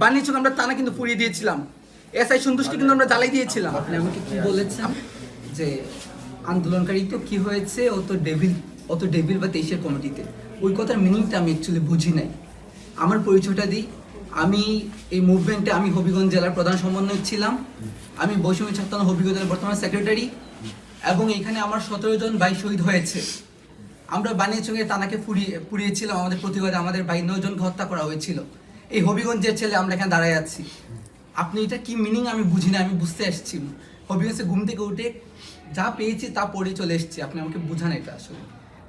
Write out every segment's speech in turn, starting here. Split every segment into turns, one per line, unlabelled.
বাণিজ্যকে আমরা টানা কিন্তু পুড়িয়ে দিয়েছিলাম, এসআই সন্তুষ্টি কিন্তু আমরা জ্বালাই দিয়েছিলাম।
আপনি আমাকে কি বলেছেন যে আন্দোলনকারী তো কি হয়েছে, ও তো ডেভিল বা 23-এর কমিটিতে, ওই কথার মিনিংটা আমি অ্যাকচুয়ালি বুঝি নাই। আমার পরিচয়টা দিই, আমি এই মুভমেন্টে আমি হবিগঞ্জ জেলার প্রধান সমন্বয়ক ছিলাম, আমি বৈষম্য ছাত্র হবিগঞ্জ জেলার বর্তমান সেক্রেটারি, এবং এখানে আমার 17 জন ভাই শহীদ হয়েছে। আমরা বানিয়াচঙ্গে তানাকে পুড়িয়েছিলাম, আমাদের প্রতিবাদে আমাদের ভাই 9 জনকে হত্যা করা হয়েছিল। এই হবিগঞ্জের ছেলে আমরা এখানে দাঁড়ায় আছি। আপনি এটা কি মিনিং আমি বুঝি না, আমি বুঝতে আসছি। হবিগঞ্জে ঘুম থেকে উঠে যা পেয়েছি তা পড়ে চলে এসেছি। আপনি আমাকে বুঝান এটা আসলে,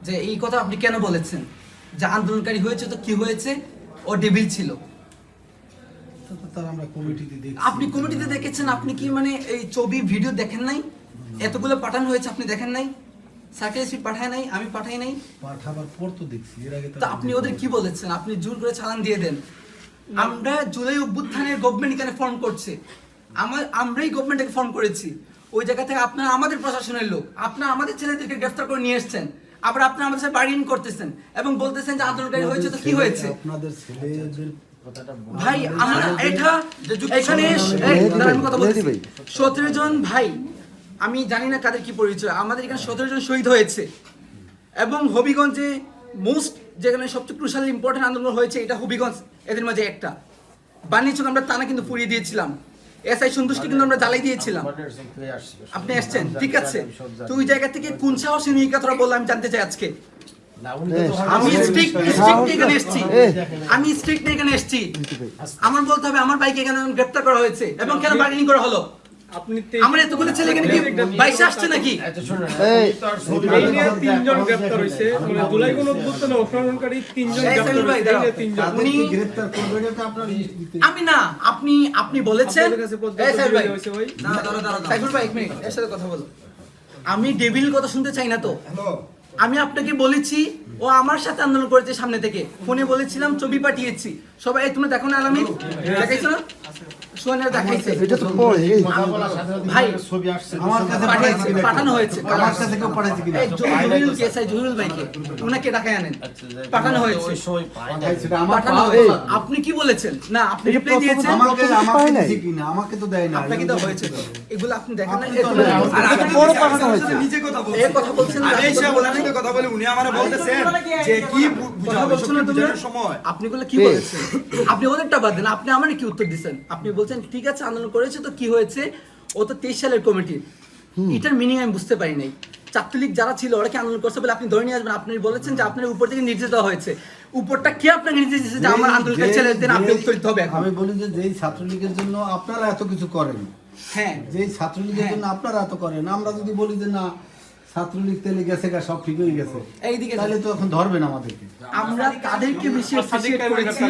যে এই কথা আপনি কেন বলেছেন যে আন্দোলনকারী হয়েছে তো কি হয়েছে, ও ডেভিল ছিল। আপনি কমিটিতে দেখেছেন, আপনি কি মানে এই ছবি ভিডিও দেখেন নাই? এতগুলো পাঠানো হয়েছে, আপনি দেখেন নাই? সার্কেল পাঠায় নাই, আমি পাঠাই নাই,
পাঠাবার পর তো দেখছি। এর আগে
তো আপনি ওদের কি বলেছেন? আপনি জোর করে চালান দিয়ে দেন। আমরা জুলাই অভ্যুত্থানের গভর্নমেন্ট এখানে ফর্ম করছে, আমরাই গভর্নমেন্টকে ফর্ম করেছি। ওই জায়গা থেকে আপনারা আমাদের প্রশাসনের লোক, আপনারা আমাদের ছেলেদেরকে গ্রেফতার করে নিয়ে এসেছেন, আবার আপনারা আমাদের সাথে বার্গেনিং করতেছেন এবং বলতেছেন যে আন্দোলনকারী হয়েছে তো কি হয়েছে?
আপনাদের ছেলেদের
ভাই আমরা এটা এখানে আমি কথা বলছি, 17 জন ভাই, আমি জানি না কাদের কি পরিচয়, আমাদের এখানে 17 জন শহীদ হয়েছে। এবং হবিগঞ্জে মোস্ট যেখানে সবচেয়ে ক্রুশাল ইম্পর্টেন্ট আন্দোলন হয়েছে, এটা হবিগঞ্জ এদের মাঝে একটা। বাণিজ্যকে আমরা টানা কিন্তু পুড়িয়ে দিয়েছিলাম, এসআই সন্তুষ্টি কিন্তু আমরা জ্বালাই দিয়েছিলাম। আপনি আসছেন, ঠিক আছে, তো ওই জায়গা থেকে কোন সাহসে নিয়ে কথাটা বললাম আমি জানতে চাই আজকে। আমি স্ট্রিক্ট এখানে এসেছি, আমি স্ট্রিক্ট এখানে এসেছি, আমার বলতে হবে আমার বাইকে এখানে গ্রেফতার করা হয়েছে এবং কেন বার্গেনিং করা হলো? আমার এতগুলো ছেলে এখানে কি 22 আসছে নাকি?
এই নিয়ে 3 জন গ্রেফতার হইছে, মানে জুলাই কোন অভ্যুত্থানে অংশগ্রহণকারী 3 জন গ্রেফতার হইছে।
উনি
গ্রেফতার করবে এটা আপনার লিস্ট দিতে।
আমি না, আপনি বলেছেন সাইফুল
দাঁড়া
ভাই এক মিনিট এর সাথে কথা বলো। আমি ডেভিল কথা শুনতে চাই না তো। আমি আপনাকে বলেছি ও আমার সাথে আন্দোলন করেছে, সামনে থেকে ফোনে বলেছিলাম, ছবি পাঠিয়েছি সবাই। তোমরা দেখো না আলামিন, দেখাইছো না? সোনিয়া দেখাইছে,
এটা তো পড়ে
ভাই
ছবি আসছে
আমার কাছে পাঠিয়েছে, পাঠানো হয়েছে।
আমার কাছে কেউ পাঠাইছে কিনা?
এই জহুরুল কেসাই, জহুরুল ভাইকে উনাকে ডাকায় আনেন, পাঠানো হয়েছে।
সেটা আমার
পাঠানো হয়েছে। আপনি কি বলেছেন? না আপনি রিপ্লাই দিয়েছেন,
আমাকে দিছে কিনা? আমাকে তো দেয় না।
আপনাকে তো হয়েছে তো। এগুলো আপনি দেখেন না,
আর আগে বড় পাঠানো হয়েছে।
নিজে কথা বলছেন,
এই কথা বলছেন না,
আমি এসে ওনার সাথে কথা বলি, উনি আমারে বলতেছেন যে কি
কথা বলছেন না তুমি?
বুঝানোর সময়
আপনি গুলো কি বলেছেন? আপনি ওদেরটা বাদ দেন, আপনি আমারে কি উত্তর দিচ্ছেন? আপনি বলছেন ঠিক আছে আন্দোলন করেছে তো কি হয়েছে, ও তো 23 সালের কমিটি। এটার মিনিং আমি বুঝতে পারি নাই। ছাত্রলীগ যারা ছিল ওরা কি আন্দোলন করছে বলে আপনি ধরে নিয়ে আসবেন? আপনি বলেছেন যে আপনার উপর থেকে নির্দেশ দেওয়া হয়েছে, উপরটা কি আপনাকে নির্দেশ দিয়েছে যে আমার আন্দোলনকারী ছেলেদের আপনি উত্তর দিতে হবে এখন?
আমি বলি যে যেই ছাত্রলীগের জন্য আপনারা এত কিছু করেন,
হ্যাঁ
যেই ছাত্রলীগের জন্য আপনারা এত করেন, আমরা যদি বলি যে না ছাত্রলীগ তেলে গেছে গা সব ঠিক হয়ে গেছে,
এইদিকে
তাহলে তো এখন ধরবেন আমাদেরকে।
আমরা তাদেরকে বেশি অ্যাপ্রিশিয়েট করেছি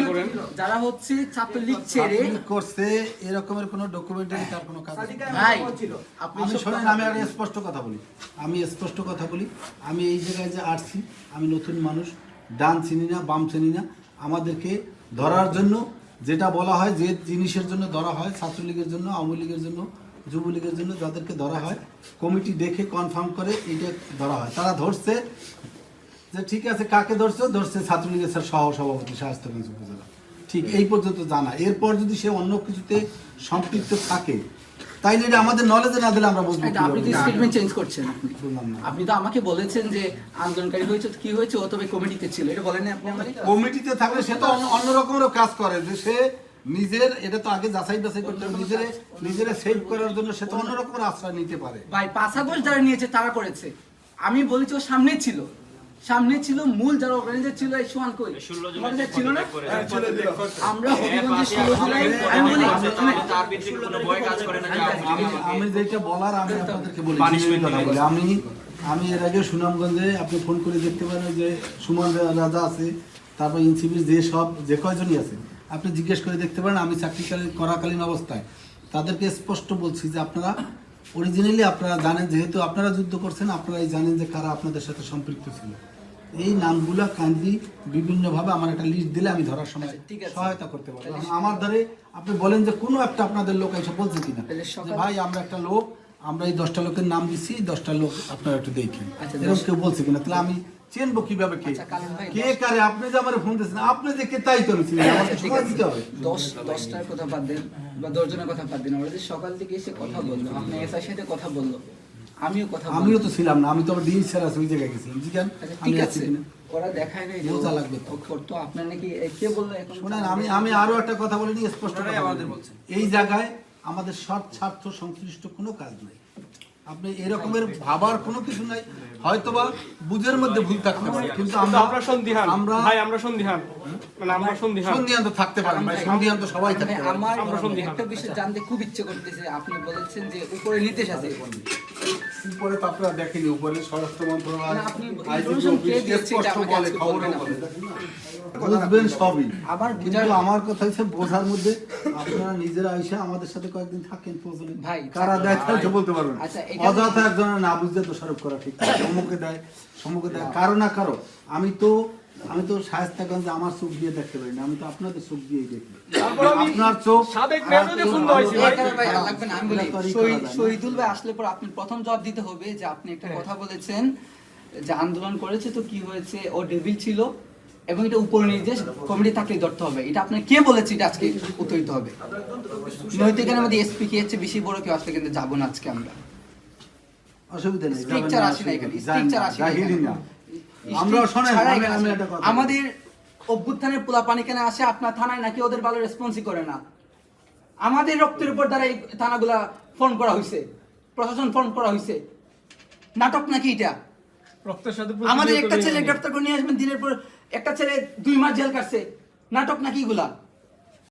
যারা হচ্ছে ছাত্রলীগ ছেড়ে
ছাত্রলীগ করছে এরকমের কোনো ডকুমেন্টারি তার কোনো কাজ নেই।
ভাই আপনি
আমি শোনেন, আমি আর স্পষ্ট কথা বলি, আমি এই জায়গায় যে আসছি, আমি নতুন মানুষ, ডান চিনি না বাম চিনি না। আমাদেরকে ধরার জন্য যেটা বলা হয়, যে জিনিসের জন্য ধরা হয়, ছাত্রলীগের জন্য, আওয়ামী লীগের জন্য, যুবলীগের জন্য যাদেরকে ধরা হয়, কমিটি দেখে কনফার্ম করে এইটা ধরা হয়। তারা ধরছে যে ঠিক আছে, কাকে ধরছে ছাত্রলীগের সহ সভাপতি শায়েস্তাগঞ্জ উপজেলা, ঠিক এই পর্যন্ত জানা। এরপর যদি সে অন্য কিছুতে সম্পৃক্ত থাকে তাইলে এটা আমাদের নলেজে না দিলে আমরা বুঝবো।
আপনি তো স্টেটমেন্ট চেঞ্জ করছেন।
বললাম না,
আপনি তো আমাকে বলেছেন যে আন্দোলনকারী হয়েছে তো কি হয়েছে, ও তবে কমিটিতে ছিল, এটা বলেন না আপনি আমাকে?
কমিটিতে থাকলে সে তো অন্য রকমেরও কাজ করে, যে সে নিজের, এটা তো আগে যাচাই বাছাই করতে হবে, নিজের সেভ করার জন্য সে তো অন্য রকমের আশ্রয় নিতে পারে।
ভাই 5 আগস্ট যারা নিয়েছে তারা করেছে, আমি বলেছি ও সামনে ছিল মূল যারা অর্গানাইজার ছিল। এই সোহান কই আমাদের ছিল না? আমরা হবিগঞ্জে 16 জুলাই আমি বলি
আমি যেটা বলার আমি আপনাদেরকে বলি, আমি এর আগে সুনামগঞ্জে আপনি ফোন করে দেখতে পারেন যে সুমন রাজা আছে, তারপর এনসিপির যে কয়জনই আছে আপনি জিজ্ঞেস করে দেখতে পারেন। আমি চাকরি করাকালীন অবস্থায় তাদেরকে স্পষ্ট বলছি যে আপনারা অরিজিনালি আপনারা জানেন, যেহেতু আপনারা যুদ্ধ করছেন, আপনারাই জানেন যে কারা আপনাদের সাথে সম্পৃক্ত ছিল। এই নামগুলা কাইন্ডলি বিভিন্নভাবে আমার একটা লিস্ট দিলে আমি ধরার সময় সহায়তা করতে পারবো। আমার দ্বারে আপনি বলেন যে কোনো একটা আপনাদের লোক এসে বলছে কিনা যে ভাই আমরা একটা লোক, আমরা এই 10টা লোকের নাম দিচ্ছি, 10টা লোক আপনারা একটু দেখেন, এরকম কেউ বলছে কিনা? তাহলে আমি চেনবো কিভাবে কে
আচ্ছা, কালিম ভাই,
কে কারে আপনি যে আমার ফোন দিয়েছেন আপনি যে কে তাই তো আমি চিনি না, আমাকে
ঠিক
সময়
আছে।
দিতে হবে
10টার কথা বাদ দেন বা 10 জনের কথা বাদ দেন, ওরা যে সকাল থেকে এসে কথা বললো, আপনি এসআর সাথে কথা বললো, আমিও কথা বললাম।
আমিও তো ছিলাম না, আমি তো আবার ডিএস স্যার আছে ওই জায়গায় গেছিলাম জি কেন
আচ্ছা,
আমি
ঠিক
আছি
আছে,
কিনা?
ওরা দেখায় নাই যে
বোঝা লাগবে তো।
ও করতো, আপনার নাকি কে বললো এখন?
শোনেন আমি আরো একটা কথা বলে নিই স্পষ্ট কথা
আমাদের
বলি।
বলছেন।
এই জায়গায় আমাদের স্বার্থ সংশ্লিষ্ট কোনো কাজ নাই, আপনি এরকমের ভাবার কোনো কিছু নাই, হয়তোবা বুঝের মধ্যে ভুল থাকতে পারে কিন্তু
কিন্তু
আমরা
আমরা সন্দিহান
আমরা
ভাই, আমরা সন্দিহান, মানে আমরা সন্দিহান।
সন্ধিয়ান তো থাকতে পারেন ভাই, সন্ধিয়ান তো সবাই থাকতে পারে।
আমার
আমরা সন্দিহান।
একটা বিষয় জানতে খুব ইচ্ছে করতেছে, আপনি বলেছেন যে উপরে নির্দেশ আছে,
উপরে তো আপনারা দেখেনি, উপরে স্বরাষ্ট্র মন্ত্রণালয়
না, আপনি
IGP
information কে
অফিস
দিয়েছে এটা
স্পষ্ট
আমাকে
বলে,
আজকে
খবরে
বলবেন
বলে।
আপনি।
বুঝবেন সবই,
আবার
কিন্তু
বুঝার-
আমার কথা হচ্ছে বোঝার মধ্যে আপনারা নিজেরা এসে আমাদের সাথে কয়েকদিন থাকেন প্রয়োজনে।
ভাই,
কারা দেয় তাই তো বলতে পারবেন।
আচ্ছা, এটা-
অযথা একজনের না বুঝতে দোষারোপ করা ঠিক না। সম্মুখে দেয় কারো না কারো। আমি তো শায়েস্তাগঞ্জে আমার চোখ দিয়ে দেখতে পারি না, আমি তো আপনাদের চোখ দিয়েই দেখি।
তারপর আমি
আপনার চোখ
সাবেক মেয়রকে ফোন দেওয়াইছি ভাই।
এখানে ভাই লাগবে না, আমি বলি,
এটা তো আর ই করা যায় না।
শহীদুল ভাই আসলে পর আপনি প্রথম জবাব দিতে হবে যে আপনি একটা কথা বলেছেন যে আন্দোলন করেছে তো কি হয়েছে, ও ডেভিল ছিল এবং এটা উপর নির্দেশ কমিটি থাকলে ধরতে হবে, এটা আপনার কে বলেছে, এটা আজকে উত্তর দিতে হবে। নয়তো এখানে আমাদের এসপি কে হচ্ছে বেশি বড় কেউ আসলে কিন্তু যাবো না আজকে আমরা।
অসুবিধা নেই, যাবেন
স্ট্রিকচার
না,
আসে না এখানে,
যান না,
স্ট্রিকচার আসে না
জাহিলি
এখানে।
না। আমরা শোনেন,
ছাড়া
আমি
এখানে
একটা কথা বলি।
আমাদের অভ্যুত্থানের পোলা পানি কেন আসে আপনার থানায়, নাকি ওদের ভালো রেসপন্সই করে না? আমাদের রক্তের উপর দ্বারা এই থানাগুলা ফোন করা হয়েছে, প্রশাসন ফোন করা হয়েছে, নাটক নাকি এটা?
রক্তের সাথে
আমাদের একটা
প্রতিনিয়ত
ছেলে
লেগে নেই।
গ্রেফতার করে নিয়ে আসবেন দিনের পর, একটা ছেলে 2 মাস জেল কাটছে, নাটক নাকি এগুলা?